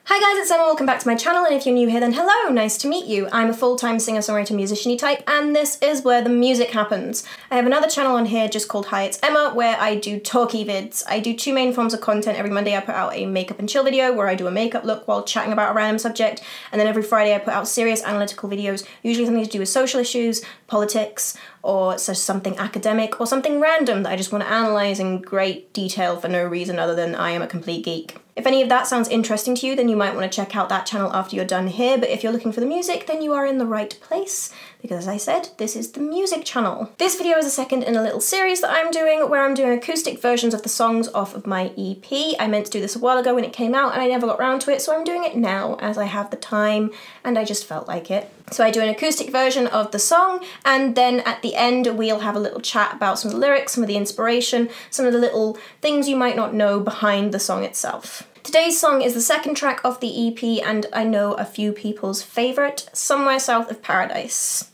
Hi guys, it's Emma, welcome back to my channel, and if you're new here then hello, nice to meet you. I'm a full-time singer-songwriter musician-y type, and this is where the music happens. I have another channel on here just called Hi It's Emma, where I do talky vids. I do two main forms of content. Every Monday I put out a makeup and chill video where I do a makeup look while chatting about a random subject, and then every Friday I put out serious analytical videos, usually something to do with social issues, politics, or something academic, or something random that I just want to analyse in great detail for no reason other than I am a complete geek. If any of that sounds interesting to you, then you might want to check out that channel after you're done here, but if you're looking for the music, then you are in the right place, because as I said, this is the music channel. This video is the second in a little series that I'm doing, where I'm doing acoustic versions of the songs off of my EP. I meant to do this a while ago when it came out, and I never got around to it, so I'm doing it now, as I have the time, and I just felt like it. So I do an acoustic version of the song, and then at the end we'll have a little chat about some of the lyrics, some of the inspiration, some of the little things you might not know behind the song itself. Today's song is the second track of the EP, and I know a few people's favourite, Somewhere South of Paradise.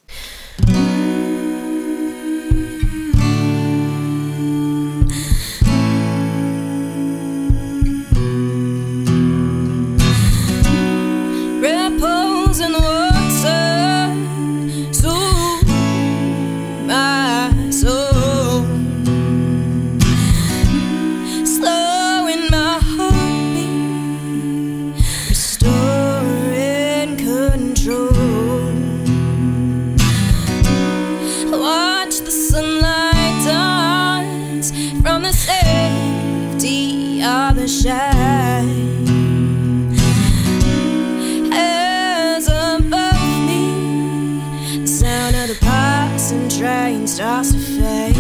Ripples in the water, soothe my soul, slowing my heartbeat, restoring control. Watch the sunlight dance from the safety of the shine. The passing train starts to fade.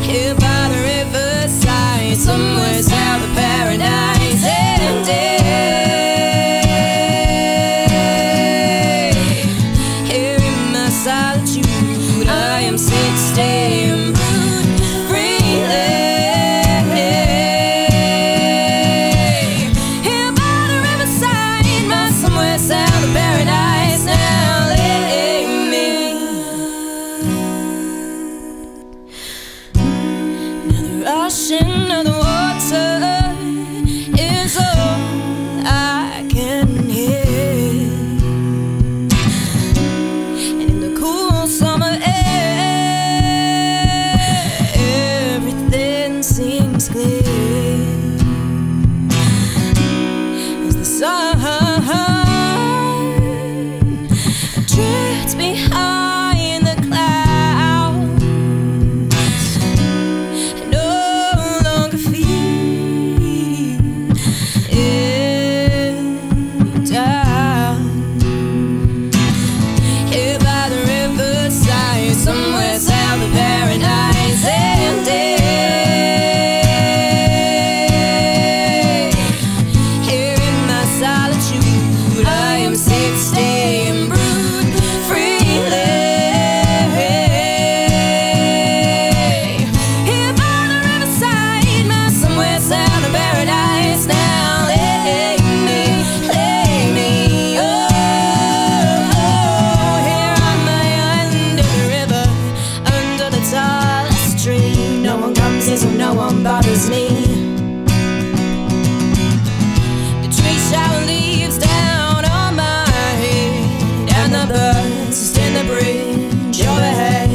Here by the riverside, somewhere south of paradise, here in my solitude, I am sitting freely. Here by the riverside, my somewhere south of paradise now. Rushing of the water is all I can hear, and in the cool summer air, everything seems clear as the sun drifts behind the clouds. Somewhere south of paradise, here in my solitude, I am safe, stay and brood freely. Here by the riverside, my somewhere south of paradise now. Lay me, oh. Here on my island of the river, under the tallest tree, no one comes here so no one bothers me. The trees shower leaves down on my head, and the birds sustain the bridge overhead.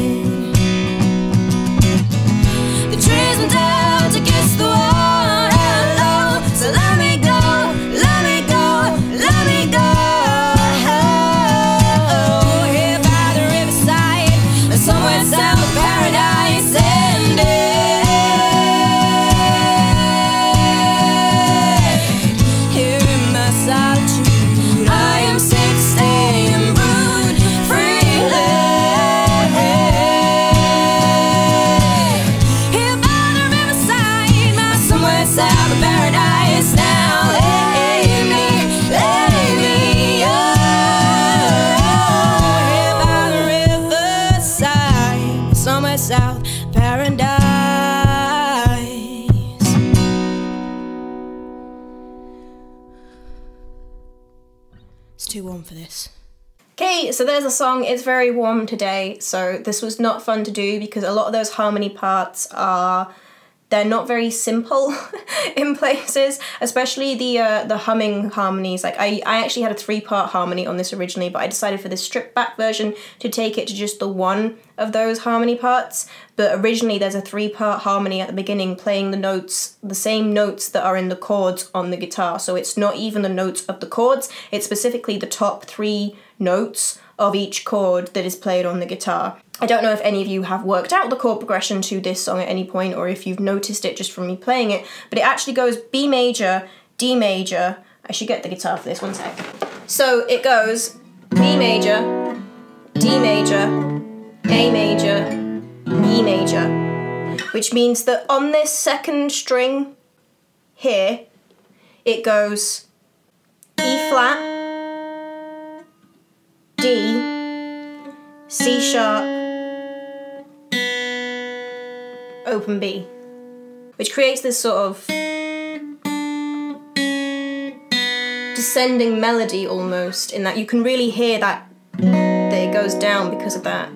The trees went down to kiss the water low, so let me go, let me go, let me go. Here by the riverside, somewhere south of paradise, and here in my solitude, I am safe, stay and brood freely. Here by the riverside, my somewhere south of paradise now. Lay me, oh. Here by the riverside, somewhere south paradise. It's too warm for this. Okay, so there's a song. It's very warm today, so this was not fun to do because a lot of those harmony parts are they're not very simple in places, especially the humming harmonies. Like I actually had a 3-part harmony on this originally, but I decided for this stripped back version to take it to just the one of those harmony parts. But originally there's a 3-part harmony at the beginning playing the notes, the same notes that are in the chords on the guitar. So it's not even the notes of the chords, it's specifically the top 3 notes of each chord that is played on the guitar. I don't know if any of you have worked out the chord progression to this song at any point, or if you've noticed it just from me playing it, but it actually goes B major, D major. I should get the guitar for this, one sec. So it goes B major, D major, A major, E major, which means that on this second string here, it goes E flat, D, C sharp, open B, which creates this sort of descending melody almost, in that you can really hear that it goes down because of that.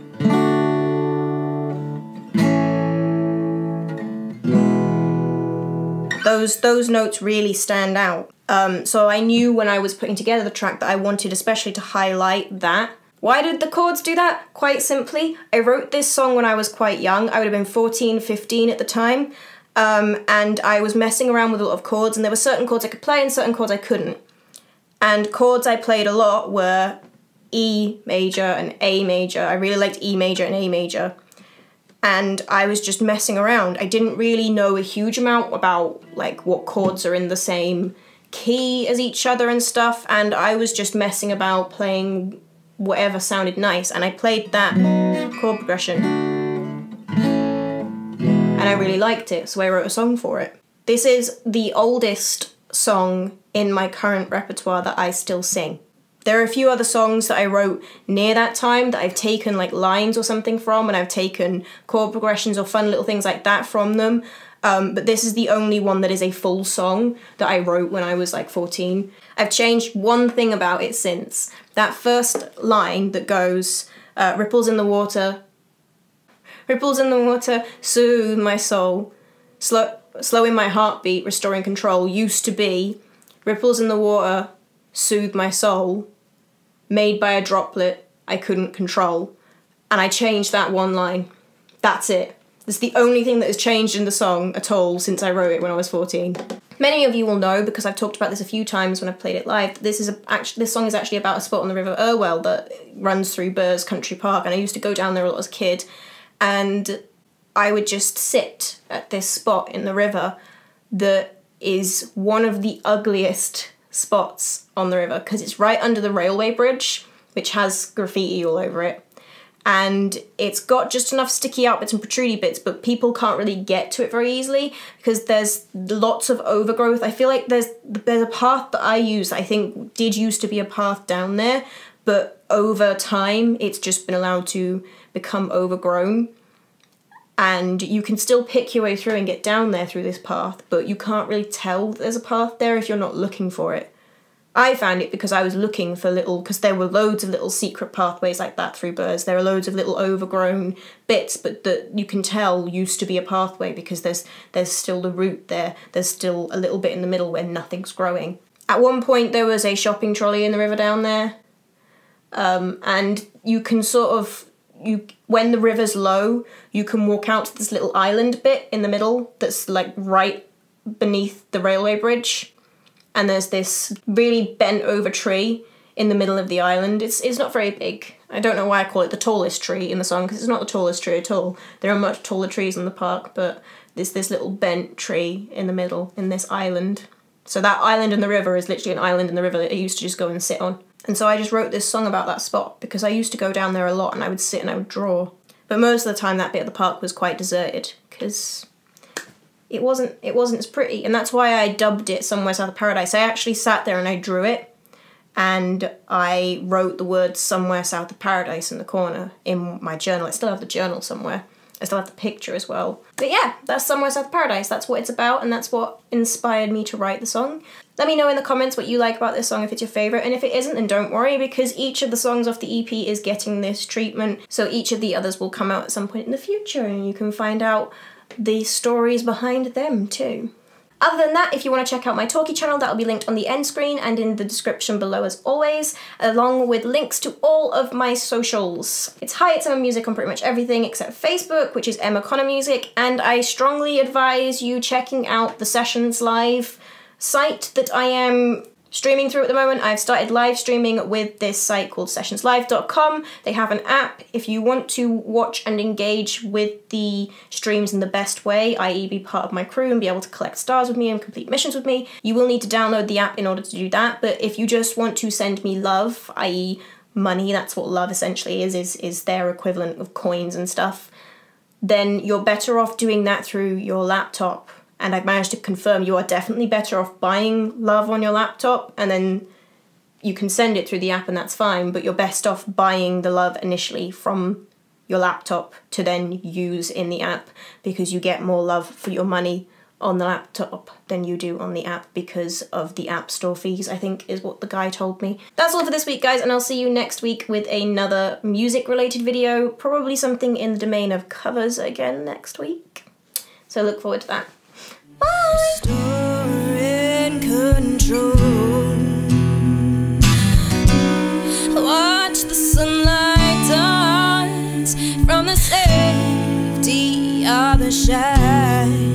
Those notes really stand out. So I knew when I was putting together the track that I wanted especially to highlight that. Why did the chords do that? Quite simply, I wrote this song when I was quite young. I would have been 14, 15 at the time, and I was messing around with a lot of chords, and there were certain chords I could play and certain chords I couldn't. And chords I played a lot were E major and A major. I really liked E major and A major. And I was just messing around. I didn't really know a huge amount about like what chords are in the same key as each other and stuff, and I was just messing about playing whatever sounded nice, and I played that chord progression and I really liked it, so I wrote a song for it. This is the oldest song in my current repertoire that I still sing. There are a few other songs that I wrote near that time that I've taken like lines or something from, and I've taken chord progressions or fun little things like that from them, but this is the only one that is a full song that I wrote when I was like 14. I've changed one thing about it since. That first line that goes, ripples in the water, soothe my soul, slowing my heartbeat, restoring control, used to be, ripples in the water, soothe my soul, made by a droplet I couldn't control. And I changed that one line. That's it. That's the only thing that has changed in the song at all since I wrote it when I was 14. Many of you will know, because I've talked about this a few times when I've played it live, that this song is actually about a spot on the River Irwell that runs through Burrs Country Park, and I used to go down there a lot as a kid, and I would just sit at this spot in the river that is one of the ugliest spots on the river, because it's right under the railway bridge, which has graffiti all over it. And it's got just enough sticky out bits and protrudy bits, but people can't really get to it very easily because there's lots of overgrowth. I feel like there's a path that I use that I think did used to be a path down there, but over time it's just been allowed to become overgrown. And you can still pick your way through and get down there through this path, but you can't really tell there's a path there if you're not looking for it. I found it because I was looking for because there were loads of little secret pathways like that through Burrs. There are loads of little overgrown bits, but that you can tell used to be a pathway because there's still the route there. There's still a little bit in the middle where nothing's growing. At one point there was a shopping trolley in the river down there, and you can when the river's low, you can walk out to this little island bit in the middle that's like right beneath the railway bridge. And there's this really bent over tree in the middle of the island. It's not very big. I don't know why I call it the tallest tree in the song, because it's not the tallest tree at all. There are much taller trees in the park, but there's this little bent tree in the middle in this island. So that island in the river is literally an island in the river that I used to just go and sit on. And so I just wrote this song about that spot because I used to go down there a lot and I would sit and I would draw. But most of the time that bit of the park was quite deserted because it wasn't as pretty, and that's why I dubbed it Somewhere South of Paradise. I actually sat there and I drew it, and I wrote the words Somewhere South of Paradise in the corner in my journal. I still have the journal somewhere. I still have the picture as well. But yeah, that's Somewhere South of Paradise. That's what it's about, and that's what inspired me to write the song. Let me know in the comments what you like about this song, if it's your favourite, and if it isn't, then don't worry, because each of the songs off the EP is getting this treatment, so each of the others will come out at some point in the future, and you can find out the stories behind them too. Other than that, if you want to check out my Talkie channel, that will be linked on the end screen and in the description below as always, along with links to all of my socials. It's Hi, it's Emma Music on pretty much everything except Facebook, which is Emma Connor Music, and I strongly advise you checking out the Sessions Live site that I am streaming through at the moment. I've started live streaming with this site called sessionslive.com. They have an app if you want to watch and engage with the streams in the best way, i.e. be part of my crew and be able to collect stars with me and complete missions with me. You will need to download the app in order to do that, but if you just want to send me love, i.e. money, that's what love essentially is their equivalent of coins and stuff, then you're better off doing that through your laptop. And I've managed to confirm you are definitely better off buying love on your laptop, and then you can send it through the app and that's fine, but you're best off buying the love initially from your laptop to then use in the app, because you get more love for your money on the laptop than you do on the app because of the App Store fees, I think is what the guy told me. That's all for this week, guys, and I'll see you next week with another music-related video, probably something in the domain of covers again next week. So look forward to that. Restore in control. Watch the sunlight dance from the safety of the shadow.